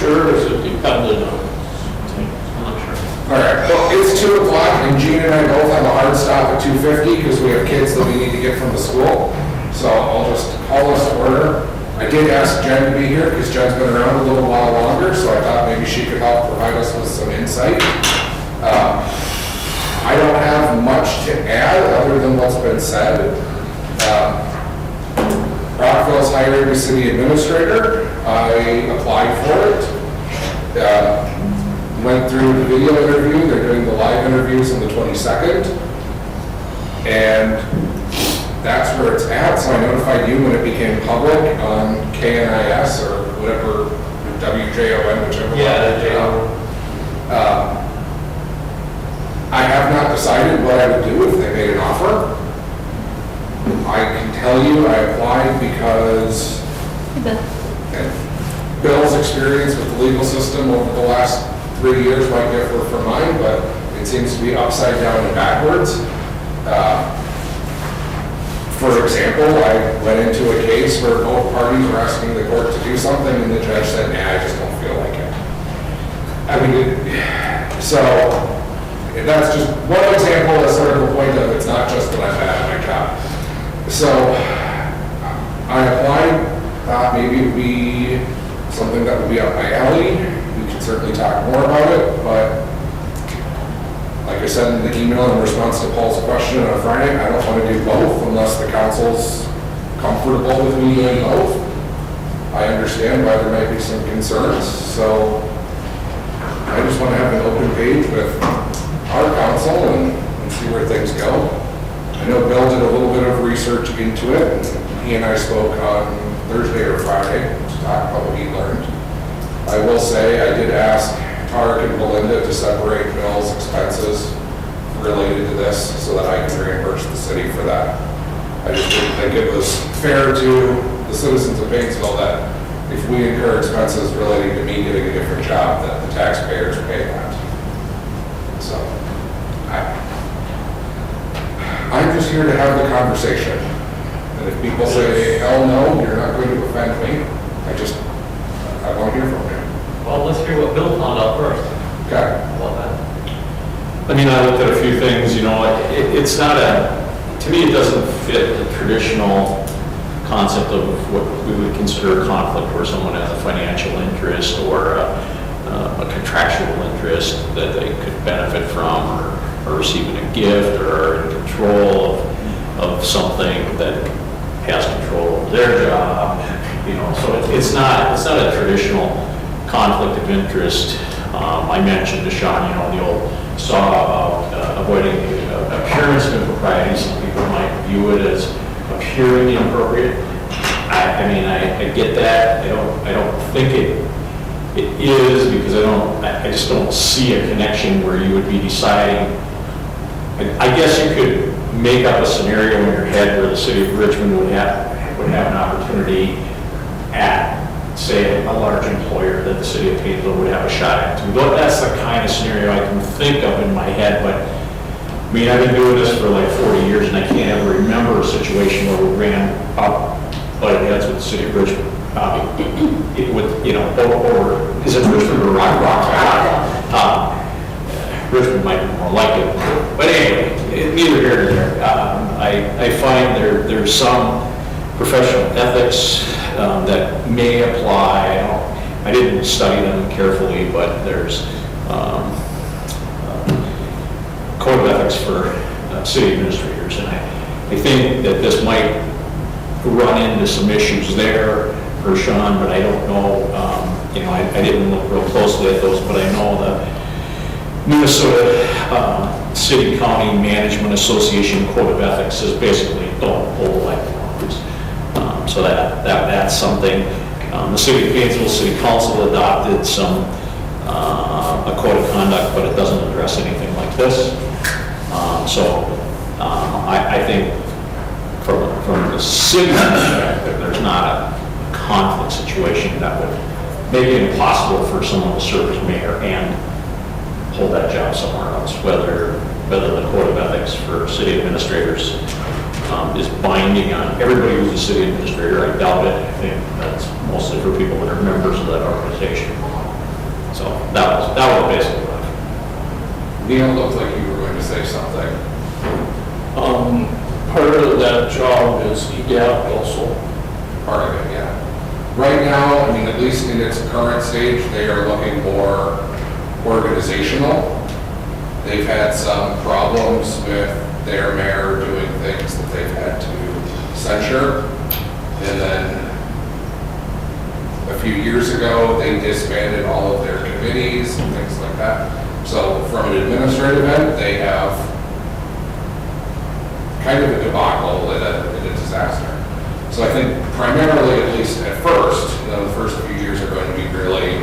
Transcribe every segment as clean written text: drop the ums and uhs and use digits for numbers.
sure? Is it dependent on, I'm not sure. All right, well, it's 2 o'clock, and Gene and I both have a hard stop at 2:50 because we have kids that we need to get from the school. So I'll just call us to order. I did ask Jen to be here because Jen's been around a little while longer, so I thought maybe she could help provide us with some insight. I don't have much to add other than what's been said. Rockville's hiring a city administrator. I applied for it. Went through the video interview. They're doing the live interviews on the 22nd. And that's where it's at. So I notified you when it became public on KNIS or whatever, WJON, whichever. I have not decided what I would do if they made an offer. I can tell you I applied because Bill's experience with the legal system over the last 3 years might differ from mine, but it seems to be upside down and backwards. For example, I went into a case where both parties were asking the court to do something and the judge said, nah, I just don't feel like it. I mean, so that's just one example as sort of a point of it's not just that I'm bad at my job. So I applied, thought maybe it would be something that would be up my alley. We could certainly talk more about it, but like I said in the email in response to Paul's question on Friday, I don't want to do both unless the council's comfortable with me doing both. I understand why there might be some concerns, so I just want to have an open page with our council and see where things go. I know Bill did a little bit of research into it, and he and I spoke on Thursday or Friday to talk about what he learned. I will say I did ask Tarek and Belinda to separate Bill's expenses related to this so that I can reimburse the city for that. I just didn't think it was fair to the citizens of Batesville that if we incur expenses relating to me getting a different job, that the taxpayers pay that. So, I'm just here to have the conversation. And if people say, hell no, you're not going to offend me, I want to hear from you. Well, let's hear what Bill found out first. Okay. How about that? I mean, I looked at a few things, you know, it's not to me it doesn't fit the traditional concept of what we would consider a conflict where someone has a financial interest or a contractual interest that they could benefit from or receiving a gift or in control of something that has control over their job, you know, so it's not a traditional conflict of interest. I mentioned to Sean, you know, the old saw about avoiding appearance of impropriety. Some people might view it as appearing inappropriate. I mean, I get that. I don't think it is because I just don't see a connection where you would be deciding. I guess you could make up a scenario in your head where the city of Richmond would have an opportunity at, say, a large employer that the city of Batesville would have a shot at. But that's the kind of scenario I can think of in my head. But I mean, I've been doing this for like 40 years, and I can't ever remember a situation where we ran up butted heads with the city of Richmond. It would, you know, or is it Richmond or Rock? Richmond might be more like it. But anyway, neither here nor there. I find there's some professional ethics that may apply. I didn't study them carefully, but there's code of ethics for city administrators, and I think that this might run into some issues there for Sean, but I don't know. You know, I didn't look real closely at those, but I know the Minnesota City County Management Association Code of Ethics is basically don't pull like forms. So that's something. The City of Batesville City Council adopted a code of conduct, but it doesn't address anything like this. I think from the city perspective, there's not a conflict situation that would make it impossible for someone to serve as mayor and that job somewhere else, whether the code of ethics for city administrators is binding on everybody who's a city administrator. I doubt it. I think that's mostly for people that are members of that organization. So that was basically it. Neil, looked like you were going to say something. Part of that job is EDAP also. Part of it, yeah. Right now, I mean, at least in its current stage, they are looking more organizational. They've had some problems with their mayor doing things that they've had to censure. And then a few years ago, they disbanded all of their committees and things like that. So from an administrative end, they have kind of a debacle and a disaster. So I think primarily, at least at first, the first few years are going to be really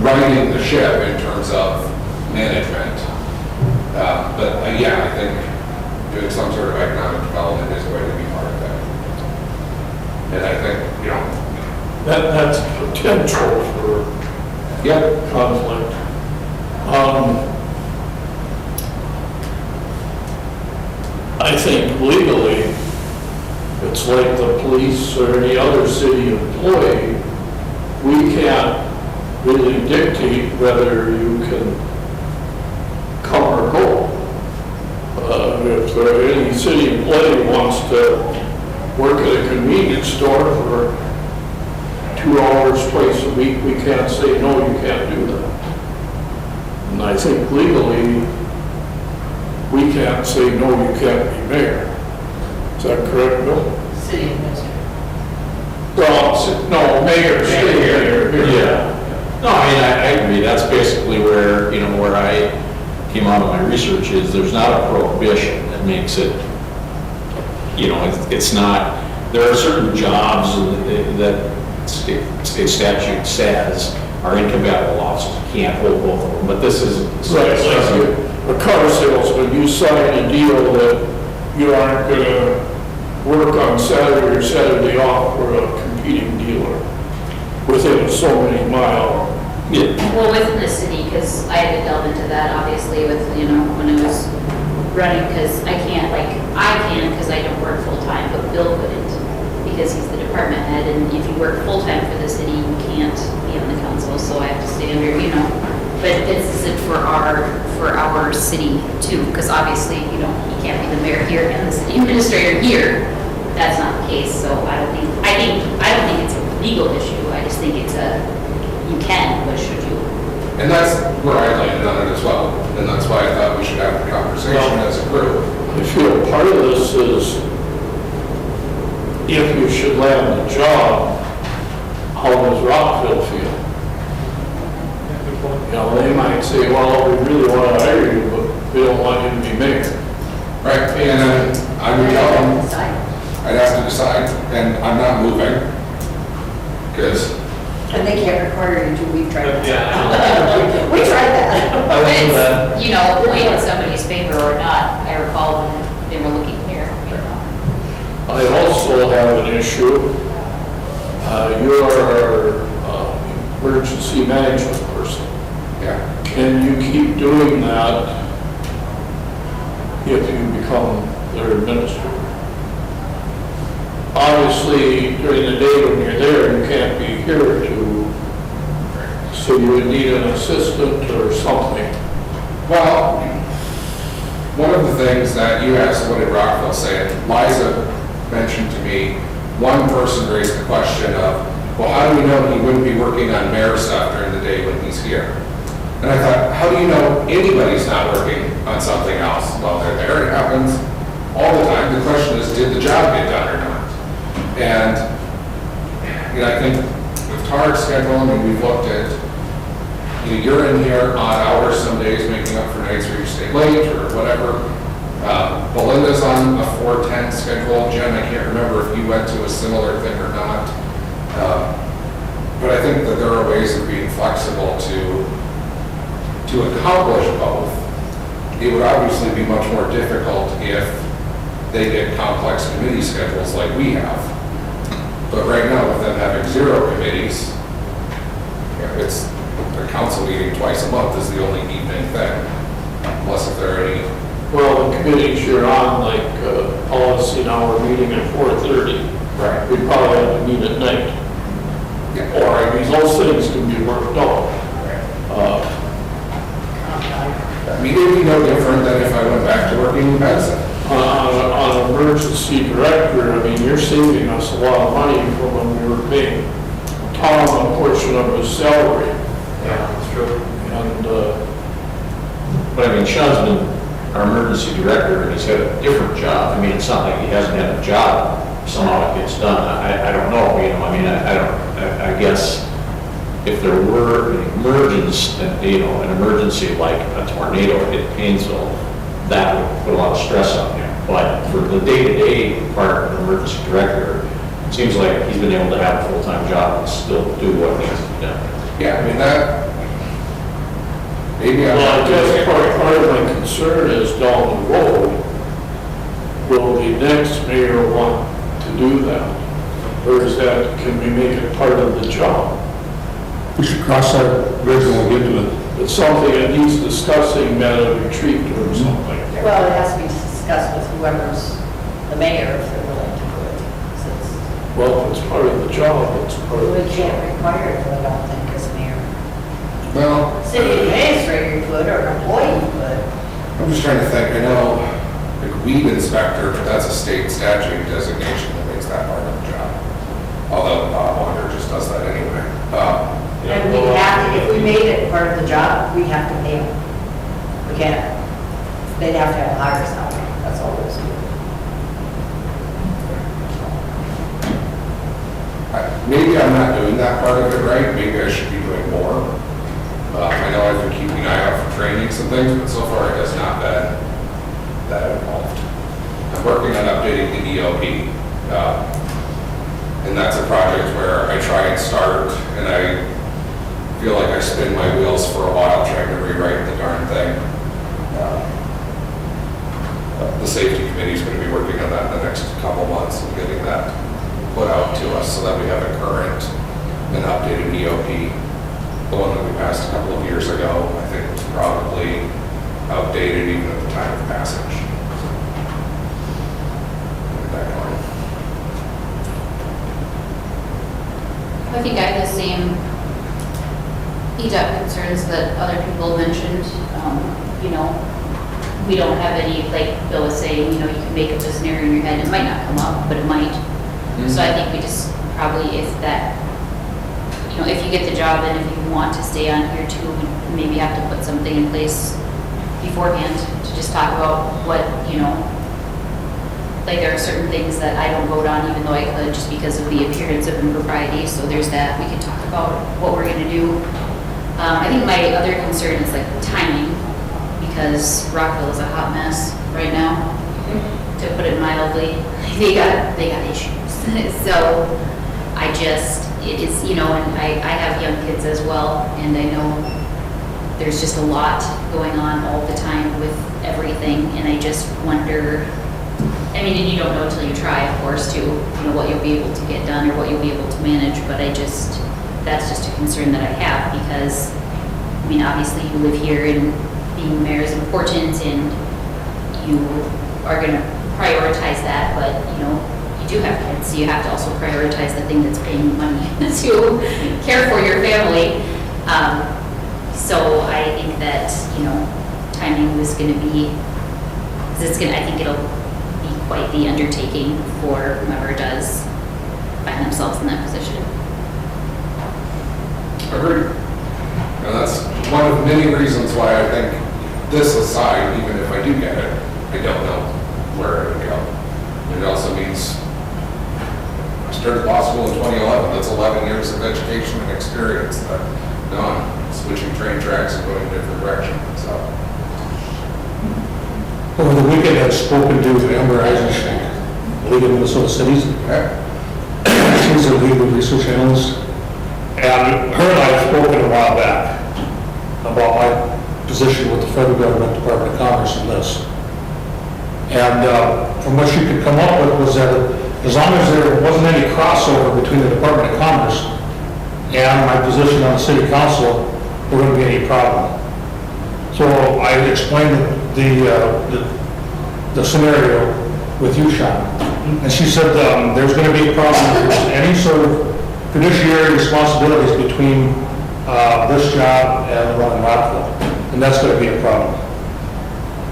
righting the ship in terms of management. Yeah, I think doing some sort of economic development is going to be part of that. And I think, That's potential for yeah, conflict. I think legally, it's like the police or any other city employee, we can't really dictate whether you can come or go. If any city employee wants to work at a convenience store for 2 hours twice a week, we can't say, no, you can't do that. And I think legally, we can't say, no, you can't be mayor. Is that correct, Bill? City administrator. Well, no, mayor, city mayor. Yeah. No, I mean, I agree. That's basically where, where I came out of my research is there's not a prohibition that makes it, it's not, there are certain jobs that state statute says are incompatible offices. You can't hold both of them, but this is. Right, like a car salesman, you sign a deal that you aren't gonna work on Saturday or Saturday off for a competing dealer within so many mile. Yeah. Well, within the city, because I had to delve into that, obviously, with, when I was running, because I can, because I don't work full-time, but Bill couldn't, because he's the department head, and if you work full-time for the city, you can't be on the council, so I have to stay under, but this isn't for our city too, because obviously, you can't be the mayor here and the city administrator here. That's not the case, so I don't think it's a legal issue, I just think it's you can, but should you? and that's where I landed on it as well. And that's why I thought we should have the conversation as a group. I feel part of this is if you should land the job, how does Rockville feel? They might say, well, we really want to hire you, but we don't want you to be mayor. Right, and then I would tell them, Decide. I'd have to decide, and I'm not moving, because And they can't require you to, we've tried that. Yeah. We tried that. I would do that. Point in somebody's favor or not, I recall when they were looking here, I also have an issue. You're emergency management person. yeah, Can you keep doing that if you become their administrator? Obviously, during the day when you're there, you can't be here so you would need an assistant or something. well, one of the things that you asked, what did Rockville say? And Liza mentioned to me, one person raised the question of, well, how do we know he wouldn't be working on mayor stuff during the day when he's here? And I thought, how do you know anybody's not working on something else while they're there? It happens all the time. The question is, did the job get done or not? And, I think with Tarek's schedule, we've looked at, you're in here odd hours some days, making up for nights where you stay late or whatever. Belinda's on a 4:10 schedule. Jen, I can't remember if you went to a similar thing or not. But I think that there are ways of being flexible to accomplish both. It would obviously be much more difficult if they did complex committee schedules like we have. But right now, with them having 0 committees, it's a council meeting twice a month is the only evening thing, unless if there are any. Well, the committees you're on, like policy now, we're meeting at 4:30. Right. We probably have to meet at night. Yeah. Or, I mean, those things can be worked out. I mean, it'd be no different than if I went back to working in medicine. On emergency director, I mean, you're saving us a lot of money from when we were paying Tom a portion of his salary. Yeah, that's true. And, But I mean, Sean's been our emergency director, and he's had a different job. I mean, it's not like he hasn't had a job, somehow it gets done. I don't know, you know, I mean, I guess if there were an emergency like a tornado hit Painesville, that would put a lot of stress on him. But for the day-to-day part of the emergency director, it seems like he's been able to have a full-time job and still do what needs to be done. Yeah, I mean, that, maybe I'm well, I not guess doing it. part of my concern is down the road, will the next mayor want to do that? Or is that, can we make it part of the job? We should cross that bridge when we get to it. It's something that needs discussing at a retreat or something. Well, it has to be discussed with whoever's the mayor if they're willing to do it. Since Well, if it's part of the job, it's part of we the can't job. require it, I don't think, as mayor. Well, City administrator you could, or an employee you could. I'm just trying to think, I know, like weed inspector, but that's a state statute designation that makes that part of the job. Although Bob Wander just does that anyway. And we have to, if we made it part of the job, we have to pay them. We can't, they'd have to have a higher salary, that's all those do. Maybe I'm not doing that part of it right, maybe I should be doing more. I know I've been keeping an eye out for trainings and things, but so far it has not been that involved. I'm working on updating the EOP. And that's a project where I try and start, and I feel like I spin my wheels for a while trying to rewrite the darn thing. The safety committee is going to be working on that in the next couple months and getting that put out to us so that we have a current and updated EOP. The one that we passed a couple of years ago, I think was probably outdated even at the time of passage. Get that going. I think I have the same EDAP concerns that other people mentioned. You know, we don't have any, like Bill was saying, you know, you can make up a scenario in your head. It might not come up, but it might. So I think we just probably, if that, you know, if you get the job and if you want to stay on here too, we maybe have to put something in place beforehand to just talk about what, you know, like there are certain things that I don't vote on even though I could just because of the appearance of impropriety. So there's that. We can talk about what we're going to do. I think my other concern is like timing because Rockville is a hot mess right now, to put it mildly. They got issues. So I just, it is, you know, and I have young kids as well, and I know there's just a lot going on all the time with everything, and I just wonder, I mean, and you don't know until you try, of course, too, you know, what you'll be able to get done or what you'll be able to manage, but I just, that's just a concern that I have, because, I mean, obviously you live here, and being mayor is important, and you are gonna prioritize that, but, you know, you do have kids, so you have to also prioritize the thing that's paying you money to care for your family. So I think that, you know, timing was gonna be, I think it'll be quite the undertaking for whomever does find themselves in that position. Agreed. And that's one of many reasons why I think this aside, even if I do get it, I don't know where it would go. It also means I started law school in 2011. That's 11 years of education and experience that now I'm switching train tracks and going a different direction. So Over the weekend, I've spoken to Amber Eisenstein, League of Minnesota Cities. okay. She's a legal research analyst. And her and I have spoken a while back about my position with the federal government, Department of Commerce in this. And from what she could come up with was that as long as there wasn't any crossover between the Department of Commerce and my position on the city council, there wouldn't be any problem. So I explained the scenario with you, Sean. And she said, there's gonna be a problem if there's any sort of fiduciary responsibilities between, this job and the one in Rockville. And that's gonna be a problem.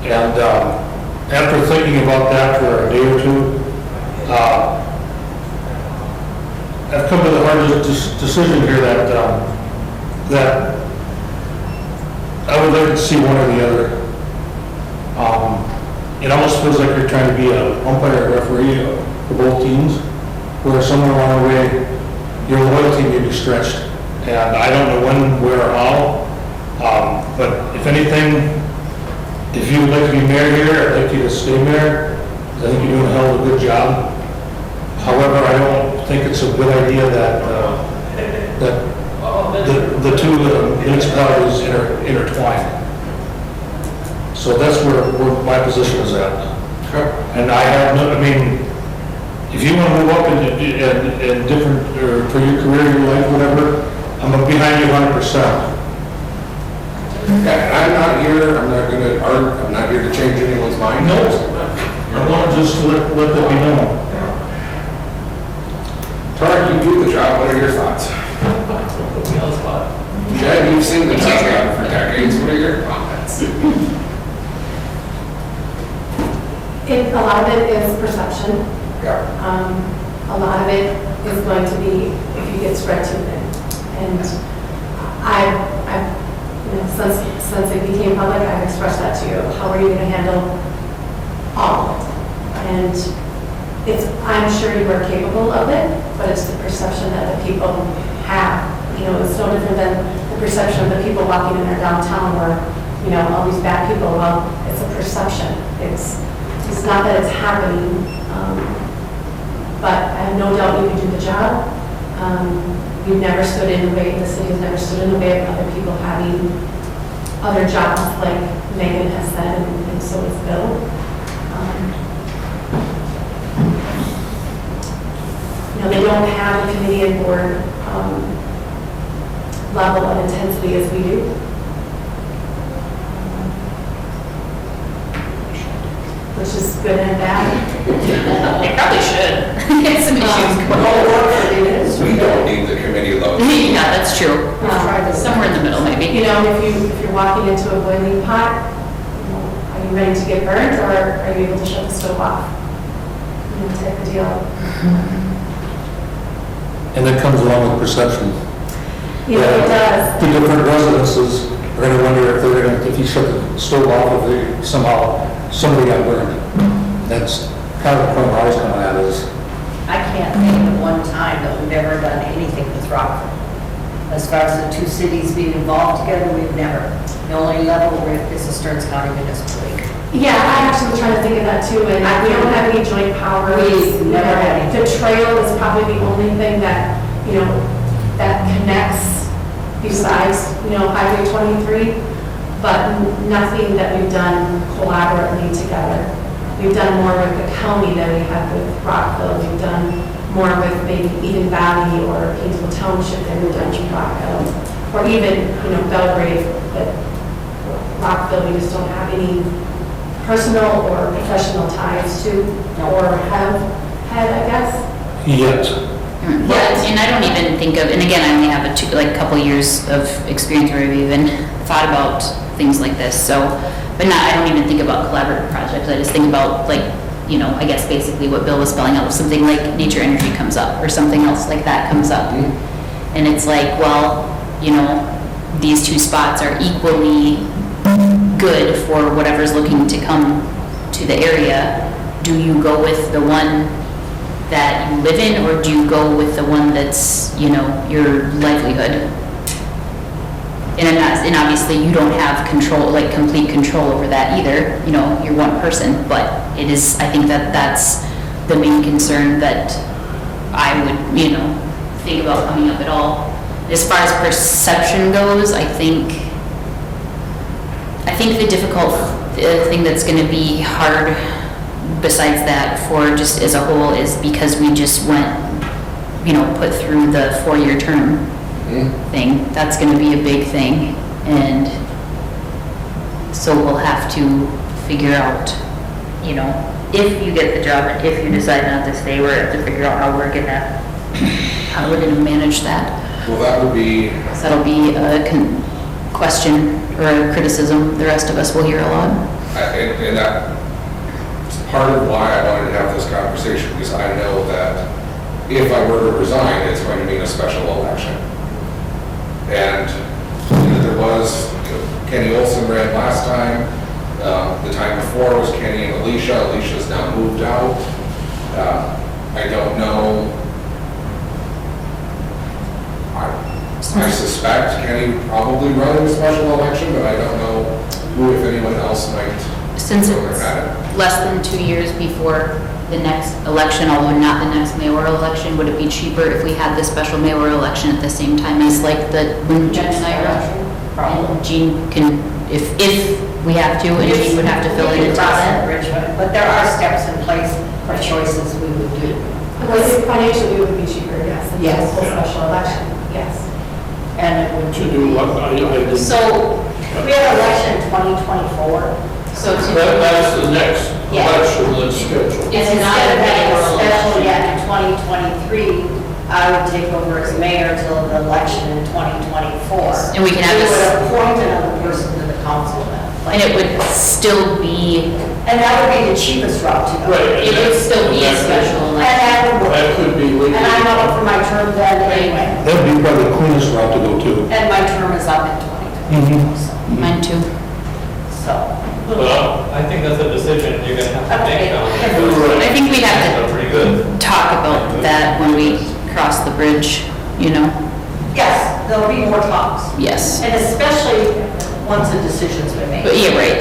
And, after thinking about that for a day or two, I've come to the hard decision here that, that I would like to see one or the other. It almost feels like you're trying to be an umpire or referee for both teams, where somewhere along the way, your loyalty may be stretched. And I don't know when, where, or how, but if anything, if you would like to be mayor here, I'd like you to stay mayor. I think you're doing a hell of a good job. However, I don't think it's a good idea that, the two municipalities intertwine. So that's where my position is at. And I have no, I mean, if you want to move up in different, or for your career, your life, whatever, I'm behind you 100%. Yeah, I'm not here, I'm not gonna argue, I'm not here to change anyone's mind. No, I want to just let that be known. Tarek, you do the job, what are your thoughts? Jed, you've seen the job for decades, what are your comments? A lot of it is perception. Yeah. A lot of it is going to be if you get spread too thin. And I've you know, since it became public, I've expressed that to you. How are you going to handle all of it? And I'm sure you are capable of it, but it's the perception that the people have. You know, it's no different than the perception of the people walking in their downtown where, you know, all these bad people, well, it's a perception. It's not that it's happening, but I have no doubt you can do the job. You've never stood in the way, the city has never stood in the way of other people having other jobs, like Megan has said, and so has Bill. You know, they don't have a committee and board level of intensity as we do. Which is good and bad. They probably should. Get some issues going on. We don't need the committee load. Yeah, that's true. Somewhere in the middle, maybe. You know, if you're walking into a boiling pot, you know, are you ready to get burnt, or are you able to shut the stove off? You know, type of deal. And that comes along with perception. You know, it does. The different residences are going to wonder if they're going to, if you shut the stove off, if they somehow, somebody got burned. That's kind of the point I was coming at is, I can't think of one time that we've ever done anything with Rockford. As far as the two cities being involved together, we've never. The only level we're at is the Stearns County Municipal League. Yeah, I actually was trying to think of that too, and we don't have any joint powers. We've never had any. The trail is probably the only thing that, you know, that connects besides, you know, Highway 23, but nothing that we've done collaboratively together. We've done more with the county than we have with Rockville. We've done more with maybe Eden Valley or Painesville Township than we've done with Rockville, or even, you know, Belgrade. But Rockville, we just don't have any personal or professional ties to, or have had, I guess. yet. Yeah, and I don't even think of, and again, I only have a couple years of experience where I've even thought about things like this, so, but I don't even think about collaborative projects, I just think about, like, you know, I guess basically what Bill was spelling out, if something like Nature Energy comes up, or something else like that comes up, and it's like, well, you know, these two spots are equally good for whatever's looking to come to the area. Do you go with the one that you live in, or do you go with the one that's, you know, your livelihood? And obviously you don't have control, like complete control over that either, you know, you're one person, but it is, I think that's the main concern that I would, you know, think about coming up at all. As far as perception goes, I think the difficult thing that's going to be hard besides that for just as a whole is because we just went, you know, put through the 4-year term thing. That's going to be a big thing, and so we'll have to figure out, you know, if you get the job and if you decide not to stay, we have to figure out how we're How we're gonna manage that. Well, that would be, So that'll be a question or a criticism the rest of us will hear a lot. and that's part of why I wanted to have this conversation, because I know that if I were to resign, it's going to mean a special election. And there was, Kenny Olson ran last time, the time before was Kenny and Alicia. Alicia's now moved out. I don't know. I suspect Kenny would probably run in a special election, but I don't know who, if anyone else, might. Since throw their it's hat in. less than 2 years before the next election, although not the next mayoral election, would it be cheaper if we had the special mayoral election at the same time as like the, when Jean and I run? And Jean can, if we have to, and Jean would have to fill in until then. Richmond, but there are steps in place for choices we would do. Because financially, it would be cheaper, yes, than Yes. a full special election, yes. And it would To do what, I didn't. So, we have an election in 2024. so to. That's the next Yeah. election that's scheduled. It's And not instead a of having a mayoral special election. yet in 2023, I would take over as mayor till the election in 2024. And we can have We this- would appoint another person to the council then. And it would still be, And that would be the cheapest route to go. Right. it would still be a special And election. that would work. That could be legal. And I'm up for my term then anyway. That'd be probably the cleanest route to go to. And my term is up in 2024, Mine too. so. Well, I think that's a decision you're gonna have to make now. I think we'd have So pretty good. to talk about that when we cross the bridge, you know? Yes, there'll be more talks. Yes. And especially once a decision's been made. But yeah, right.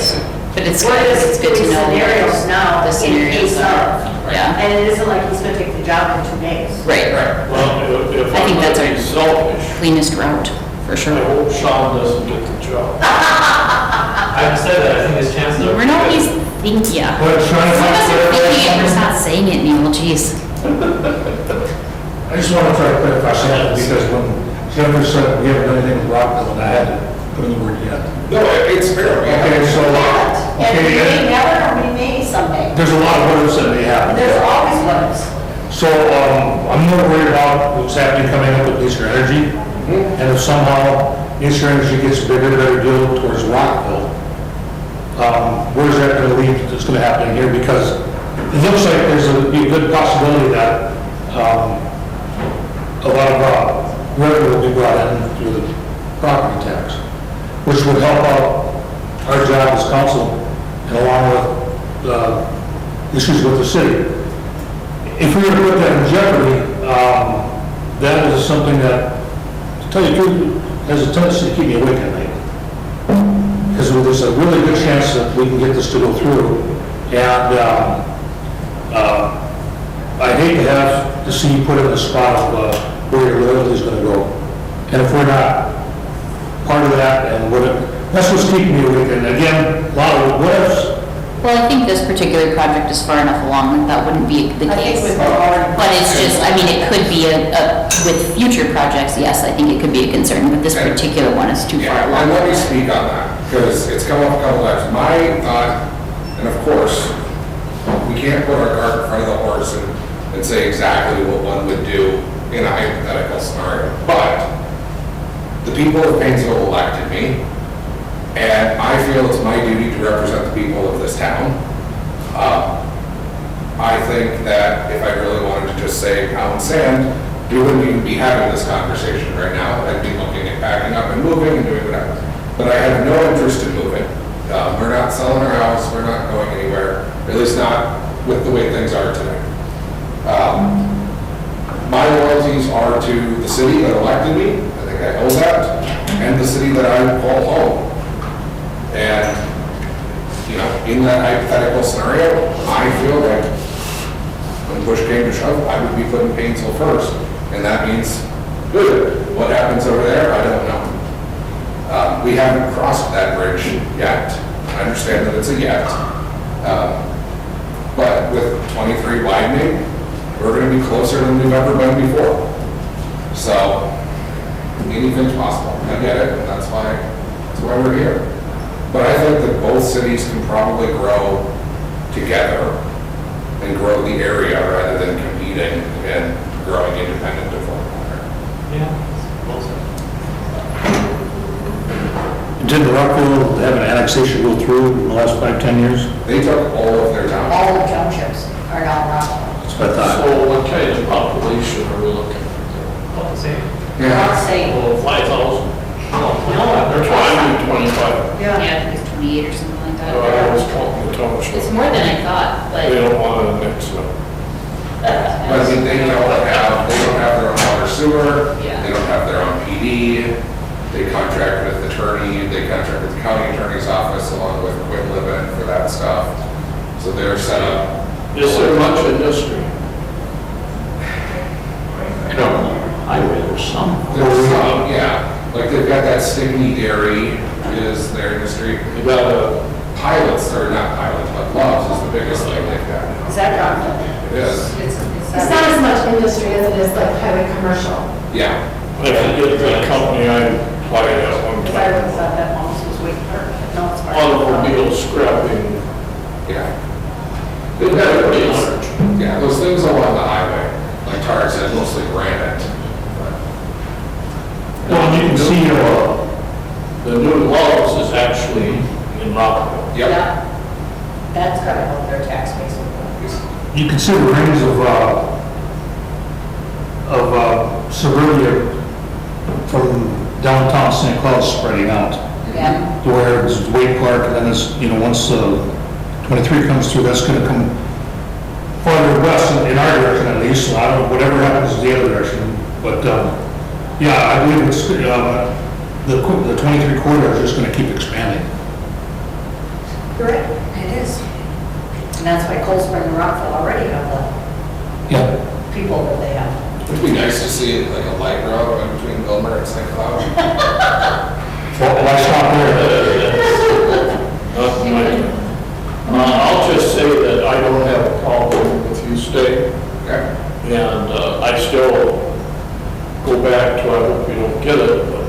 But it's We're good, just it's good to doing know. scenarios now, The in scenarios case are, of. yeah, And it isn't like he's gonna take the job in 2 days. right. well, if I think I'm that's gonna our- be selfish, Cleanest route, for I sure. hope Sean doesn't get the job. I've said that, I think his chances are. We're not always pretty good. thinking, yeah. But trying to Some of us are thinking it, we're just find. not saying it, Neil, jeez. I just want to try to clarify something, because when Jennifer said we haven't done anything with Rockville, and I had to put in the word yet. No, it's fair. Okay, so, And we may okay, never, or we may someday. there's a lot of words that may happen. There's always limits. So, I'm more worried about what's happening coming up with Eastern Energy. And if somehow Eastern Energy gets a bigger, better deal towards Rockville, where's that gonna lead, that's gonna happen here? Because it looks like there's be a good possibility that, a lot of, revenue will be brought in through the property tax, which would help out our job as council and along with, issues with the city. If we were to put that in jeopardy, that is something that, to tell you the truth, has a tendency to keep me awake at night. Because there's a really good chance that we can get this to go through. And I hate to have to see you put in the spot of where your loyalty is going to go. And if we're not part of that, and that's what's keeping me awake. And again, a lot of what ifs. Well, I think this particular project is far enough along that that wouldn't be the I think case. we've already. But it's just, I mean, it could be with future projects, yes, I think it could be a concern, but this particular one is too far Yeah, and along. let me speak on that, because it's come up a couple times. My thought, and of course, we can't put our cart in front of the horse and say exactly what one would do in a hypothetical scenario. But the people of Painesville elected me, and I feel it's my duty to represent the people of this town. I think that if I really wanted to just say pound sand, we wouldn't even be having this conversation right now. I'd be looking at packing up and moving and doing whatever. But I have no interest in moving. We're not selling our house, we're not going anywhere, at least not with the way things are today. My loyalties are to the city that elected me, I think I owe that, and the city that I call home. And, you know, in that hypothetical scenario, I feel like when push came to shove, I would be putting Painesville first. And that means, good, what happens over there, I don't know. We haven't crossed that bridge yet. I understand that it's a yet. But with 23 widening, we're going to be closer than we've ever been before. So, anything's possible. I get it, and that's why we're here. But I think that both cities can probably grow together and grow the area rather than competing and growing independent of one another. Yeah. Well said. Did Rockville have an annexation go through in the last 5-10 years? They took all of their townships. All the townships are now Rockville. That's what I thought. So what kind of population are we looking at? About the same. They're all the same. Well, 5,000? No, They're trying to do 25. Yeah, I think it's 28 or something like I that. was talking to township. It's more than I thought, They but. don't want to mix it up. But I mean, they don't have their own water sewer, Yeah. they don't have their own PD, they contract with attorney, they contract with the county attorney's office along with Quinn Living for that stuff. So they're set up. Is there much industry? I don't know, highway, there's some. There's some, yeah, like they've got that Stickney Dairy is their industry. You got a, Pilots, or not pilots, but Loves is the biggest thing they've got now. Is that Rockville? It is, It's not as much industry as it is like highway commercial. yeah. I forget the company I applied at one Because I would have time. thought that almost was Wake Park. No, it's part of. Automobile scrapping. Yeah. They've got it pretty large. Yeah, those things along the highway, like Tara said, mostly granite. but- Well, you can see, The new Loves is actually in Rockville. Yep. Yeah. That's gotta help their tax base. you can see the rings of suburbia from downtown St. Cloud spreading out. Yeah. Where it's Wake Park, and then it's, once 23 comes through, that's gonna come farther west in our direction at least, so I don't know, whatever happens in the other direction, but, yeah, I believe it's, the 23 corridor is just gonna keep expanding. Correct. It is. And that's why Cold Spring and Rockville already have Yeah. the people that they have. It'd be nice to see like a light rail going between Gilmer and St. Cloud. Why stop there? I'll just say that I don't have a problem with you staying, Okay. and I still go back to, I hope you don't get it, but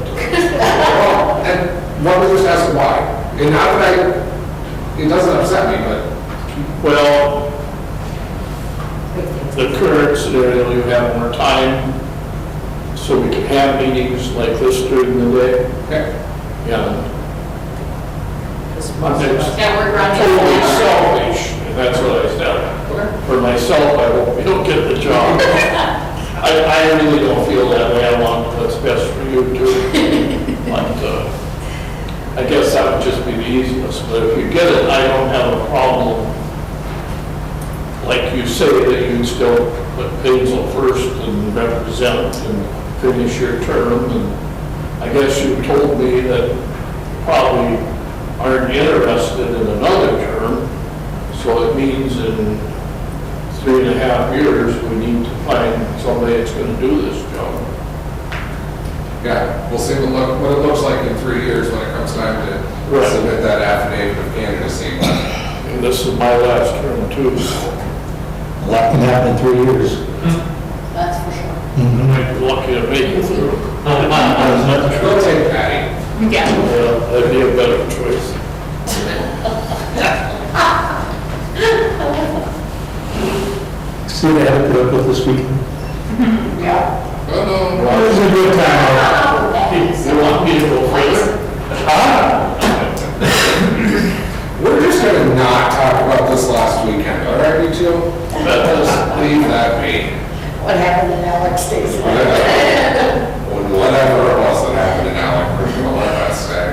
Well, and one would just ask why. And not that it doesn't upset me, but well, the current scenario, you have more time, so we can have meetings like this during the day, okay. and I'm Yeah, we're running. totally selfish, and that's what I said. Okay. For myself, I hope you don't get the job. I really don't feel that way, I want what's best for you too. But, I guess that would just be the easiest, but if you get it, I don't have a problem. Like you say, that you still put Hazel first and represent and finish your term, and I guess you told me that you probably aren't interested in another term, so it means in 3.5 years, we need to find somebody that's gonna do this job. Yeah, we'll see what it looks like in 3 years when it comes time to Right. submit that affidavit of candidacy. And this is my last term too, so A lot can happen in 3 years. That's for sure. I might be lucky to make it through. We'll take Patty. Yeah. Yeah, that'd be a better choice. See what I had to put up with this weekend? Yeah. Oh, no. It was a good time. You want me to go further? We're just gonna not talk about this last weekend, all right, you two? Just leave that be. What happened in Alex stays in Whatever it was that happened in Alec, we're gonna let that stay.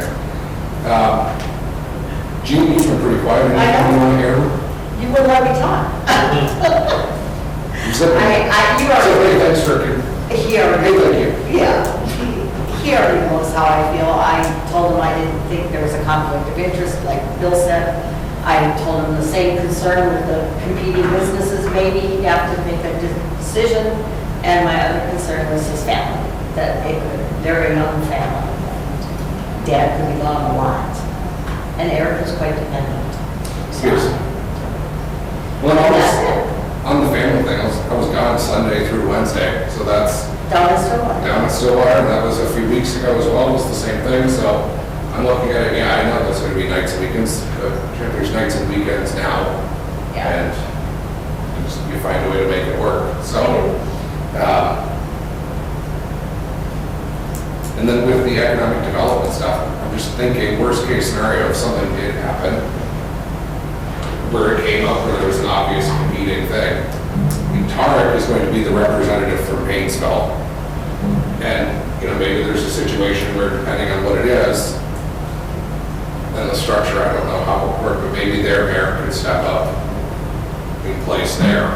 Gene, you've been pretty quiet. I know. Anything you want to hear? You wouldn't let me talk. You said, You so, already, hey, thanks for, he hey, already, thank you. yeah, he already knows how I feel. I told him I didn't think there was a conflict of interest, like Bill said. I told him the same concern with the competing businesses, maybe he'd have to make a decision. And my other concern was his family, that they're a young family. Dad could be gone a lot. And Eric was quite dependent. So, Yes. Well, and I that's was, it. on the family thing, I was gone Sunday through Wednesday, so that's Down in Stillwater. down in Stillwater, and that was a few weeks ago as well, it was the same thing, so I'm looking at it, yeah, I know there's gonna be nights and weekends, but there's nights and weekends now, Yeah. and You find a way to make it work, so. And then with the economic development stuff, I'm just thinking, worst case scenario, if something did happen, where it came up, where there was an obvious competing thing, I mean, Tarek is going to be the representative from Painesville. And, maybe there's a situation where, depending on what it is, and the structure, I don't know how it would work, but maybe their mayor could step up in place there.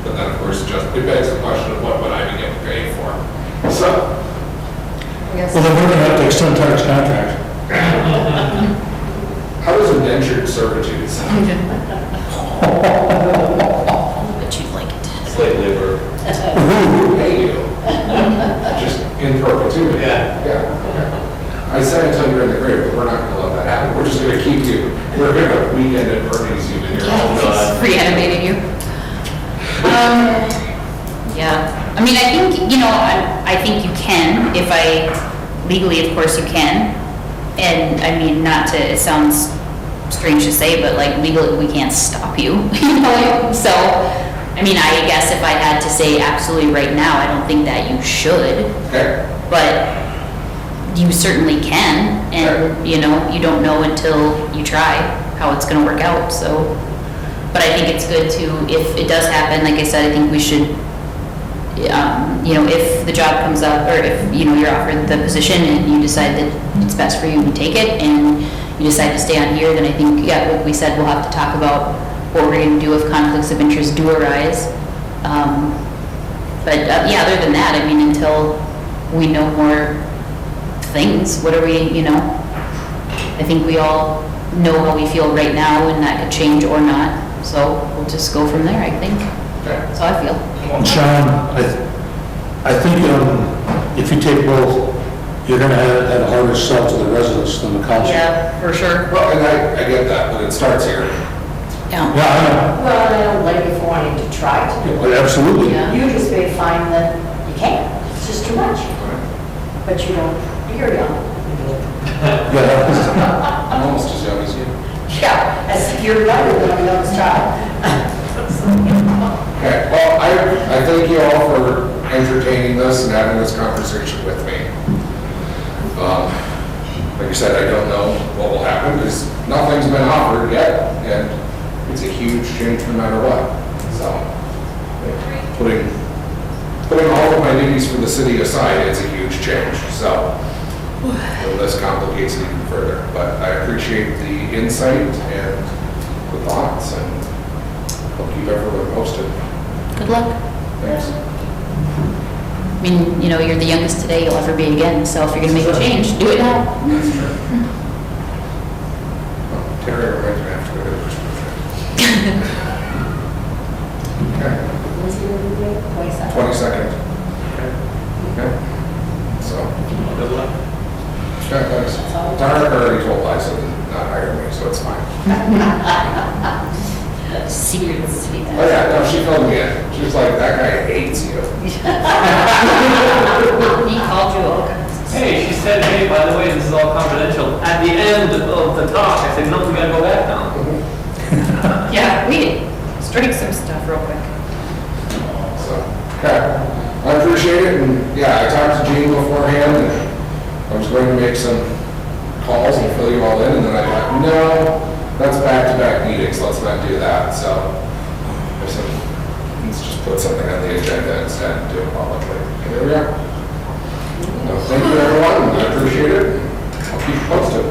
But then, of course, it begs the question of what would I be getting paid for? So, Well, then we're gonna have to extend Tarek's contract. how does indentured servitude sound? But you'd like it. Slave labor. Hey, you. Just in perpetuity. Yeah. Yeah. I said until you're in the grave, but we're not gonna let that happen. We're just gonna keep you, we're gonna weekend at Bernie's you in your own God. Reanimating you. Yeah, I mean, I think, I think you can, legally, of course you can. And I mean, it sounds strange to say, but like legally, we can't stop you, So, I mean, I guess if I had to say absolutely right now, I don't think that you should, Okay, but you certainly can. And, you don't know until you try how it's gonna work out, so. But I think it's good to, if it does happen, like I said, I think we should, if the job comes up, or if, you're offered the position and you decide that it's best for you to take it, and you decide to stay on here, then I think, like we said, we'll have to talk about what we're gonna do if conflicts of interest do arise. But other than that, I mean, until we know more things, what are we, I think we all know how we feel right now, and that could change or not. So we'll just go from there, I think. okay. That's how I feel. Sean, I think if you take both, you're gonna have a harder sell to the residents than the council. Yeah, for sure. Well, and I get that, but it starts here. Yeah. Yeah, I Well, I don't blame you for wanting to try to do know, absolutely. Yeah. it. You just may find that you can't, it's just too much. But you don't, you're young. Yeah, I'm almost as young as you. Yeah, as if you're younger than a young child. Okay, well, I thank you all for entertaining this and having this conversation with me. Like I said, I don't know what will happen because nothing's been offered yet, and it's a huge change no matter what. So, putting all of my duties for the city aside, it's a huge change, so this complicates it even further. But I appreciate the insight and the thoughts, and I'll keep everyone posted. Good luck. Thanks. I mean, you're the youngest today you'll ever be again, so if you're gonna make a change, do it now. That's true. Terry, we're going to have to go to the prescription. Okay, When's he gonna do it? 22nd. 22nd. Okay. So, Good luck. okay, thanks. Tarek already told Liza to not hire me, so it's fine. Secrets. Oh yeah, no, she filled me in. She was like, that guy hates you. He called you all kinds. Hey, she said, hey, by the way, this is all confidential. At the end of the talk, I said, no, we gotta go back now. Yeah, we strike some stuff real quick. So, okay. I appreciate it, and yeah, I talked to Gene beforehand, and I was going to make some calls and fill you all in, and then I thought, no, that's back-to-back meetings, let's not do that, so I said, let's just put something on the agenda instead and do it publicly. And here we are. No, thank you, everyone, I appreciate it. I'll keep you posted.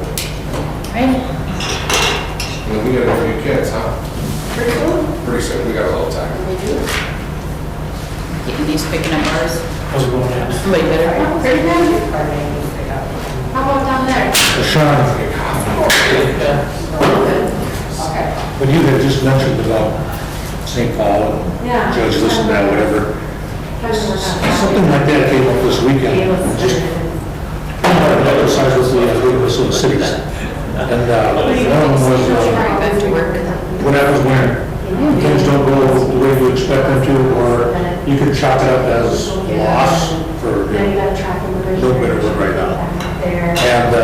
Right? And then we got a few kids, huh? Pretty soon, we got a little time. Getting these picking up ours. how's it going, Dan? Somebody better. How about down there? Sean, Okay. when you had just mentioned about St. Paul and Yeah. Judge this and that, whatever, Trying to work out. something like that came up this weekend. Just emphasize with the cities. And one of them was, Back to work. when I was wearing, things don't go the way you expect them to, or you can chalk it up as loss for Now you gotta track them. a little bit of wood right now. There. And